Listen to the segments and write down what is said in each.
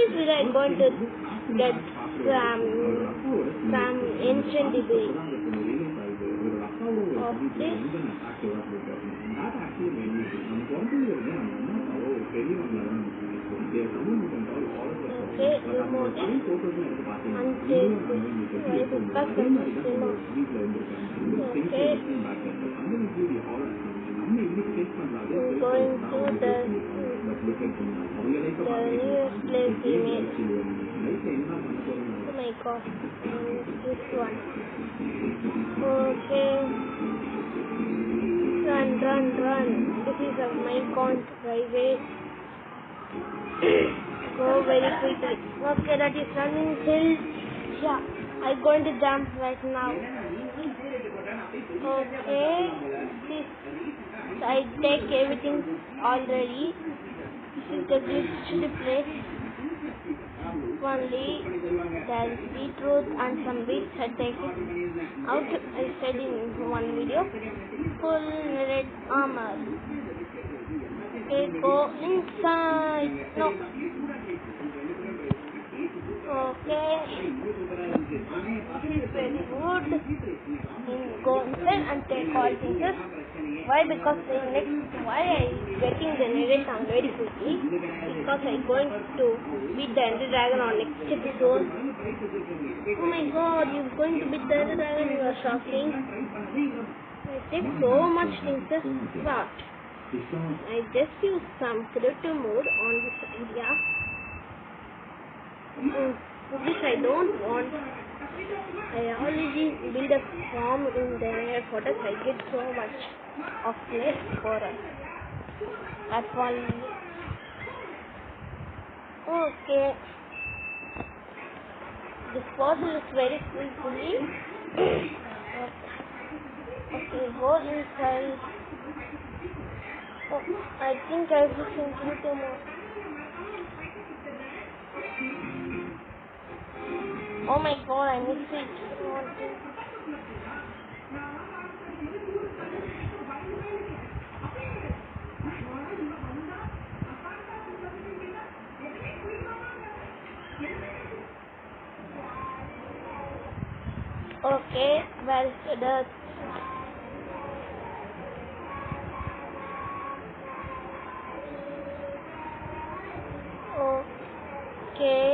this video I'm going to get some ancient debris of this. Okay, remove it. Unchain this. Okay. I'm going to the newest place we made. Oh my god, this one. Okay. Run. This is a Mycont private. Go very quickly. Okay, that is running hill. Yeah, I'm going to jump right now. Okay, this I take everything already. This is the glitched place. Only there is beetroot and some bits I take it out. I said in one video. Full red armor. Okay, go inside. No. Okay. This is very good. Go inside and take all things. Why? Because why I getting the narrator on very quickly? Because I going to beat the Ender Dragon on next episode. Oh my god, you're going to beat the Ender Dragon, you are shocking. I take so much things, but I just use some creative mode on this area. This I don't want. I already built a farm in there for that I get so much of place for us. That's one. Okay. This puzzle is very quickly. Okay, go inside. Oh, I think I will continue to more. Oh my god, I missed it. Okay, where is the dirt? Okay,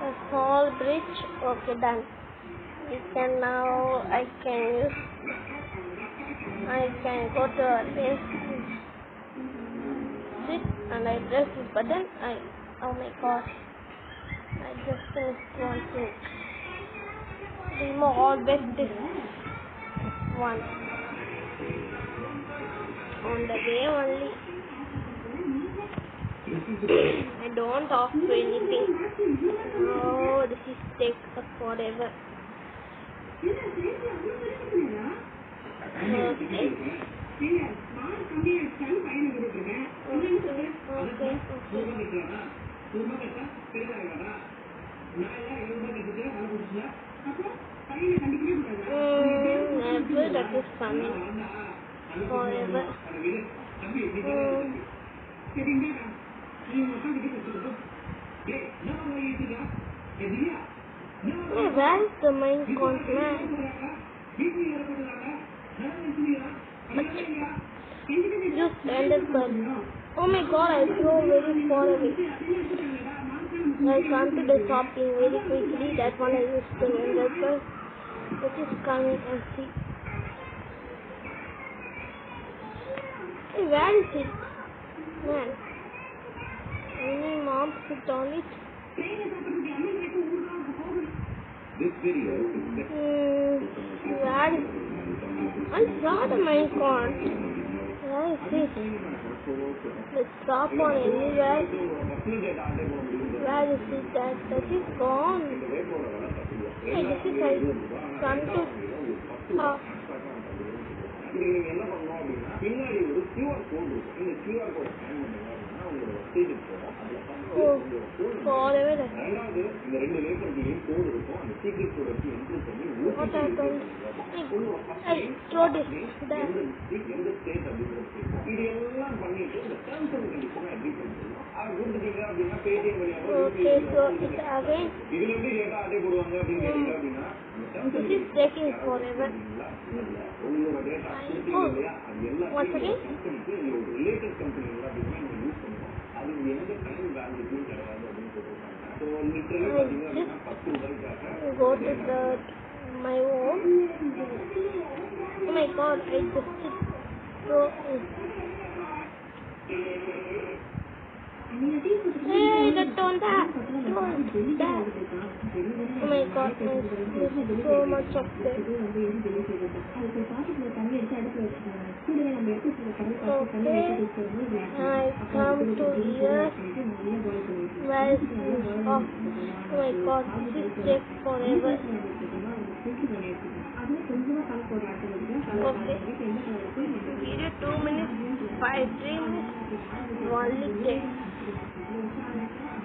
a small bridge. Okay, done. I can go to a place, sit and I press this button. Oh my god, I just finished one thing. Remove all this one on the way only. I don't talk to anything. Oh, this is take forever. Okay. Never, that is coming forever. Hey, where is the Mycont man? Just ended pearl. Oh my god, I flew very far away. I come to the shopping very quickly. That one I used to ended pearl. It is coming and see. Hey, where is it? Man. Any mobs sit on it? This video is where is it? I saw the Mycont. Where is it? Let's stop on anywhere. Where is it? That is gone. Hey, this is I come to Oh, forever. What happened? I throw this there. Okay, so it's again. This is taking forever. Oh, once again. Go to my home. Oh my god, I just so hey, that on that. Oh my god, there's so much of this. Okay, I come to here. Where is this? Oh my god, this is take forever. Okay, video 2 minutes, 3 minutes, only take.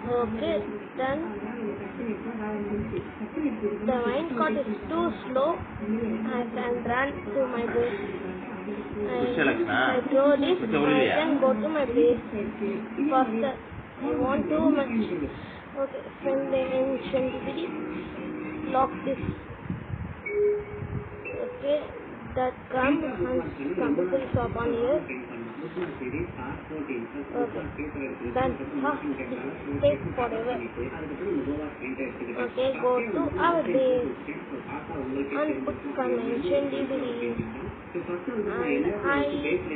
Okay, done. The minecart is too slow. I can run to my base. I throw this. I can go to my base faster. I want too much. Okay, send the ancient video. Lock this. Okay, that come and compulsory shop on here. Okay, then take forever. Okay, go to our base and put convention DVD. And I going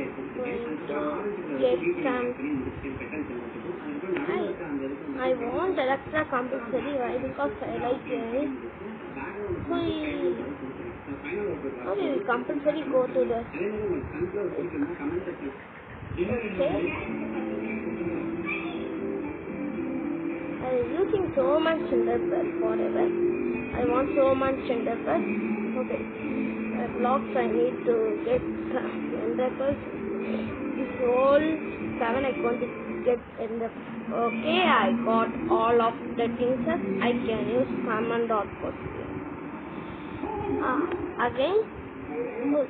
to get some. I want Alexa compulsory. Why? Because I like it. Okay, we compulsory go to the. Okay. I'm using so much Enderpearl forever. I want so much Enderpearl. Okay. Blocks I need to get Enderpearl. This whole 7 I want to get Enderpearl. Okay, I got all of the things that I can use command output. Again. Look.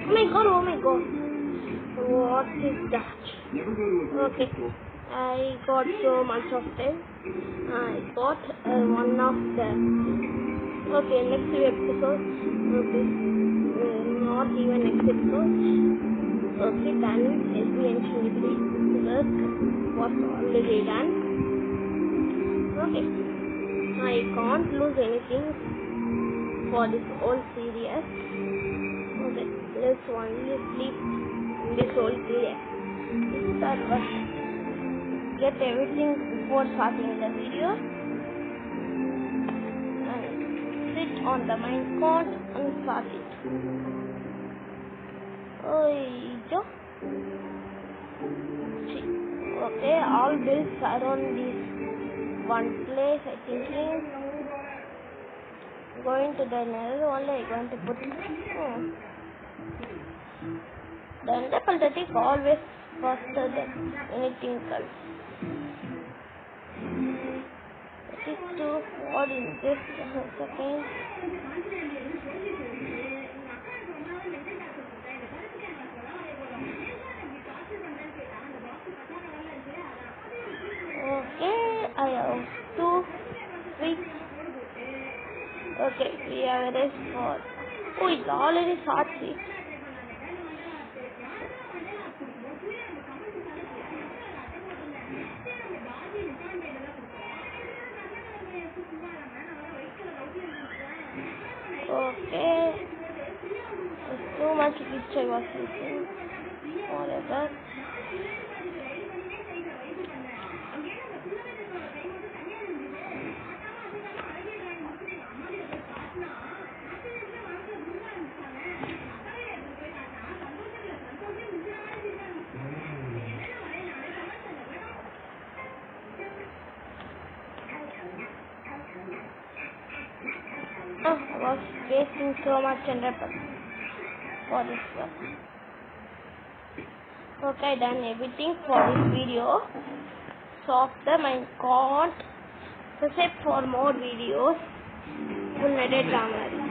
Okay, oh my god, what is that? Okay, I got so much of them. I got one of them. Okay, next episode. Okay, not even next episode. Okay, done. Eventually, work was already done. Okay, I can't lose anything for this whole series. Okay, let's only sleep in this whole series. Start first. Get everything before starting the video. Sit on the minecart and start it. Okay, all builds around this one place. I think going to the nether only I'm going to put the Enderpearl that is always faster than anything else. It is to what in this second. Okay, I have 2 weeks. Okay, we have a rest for. Oh, it's already short week. Okay, there's too much which I was using. Whatever. wasting so much energy for this work. Okay, done everything for this video. So after my can't subscribe for more videos. Full edit drama.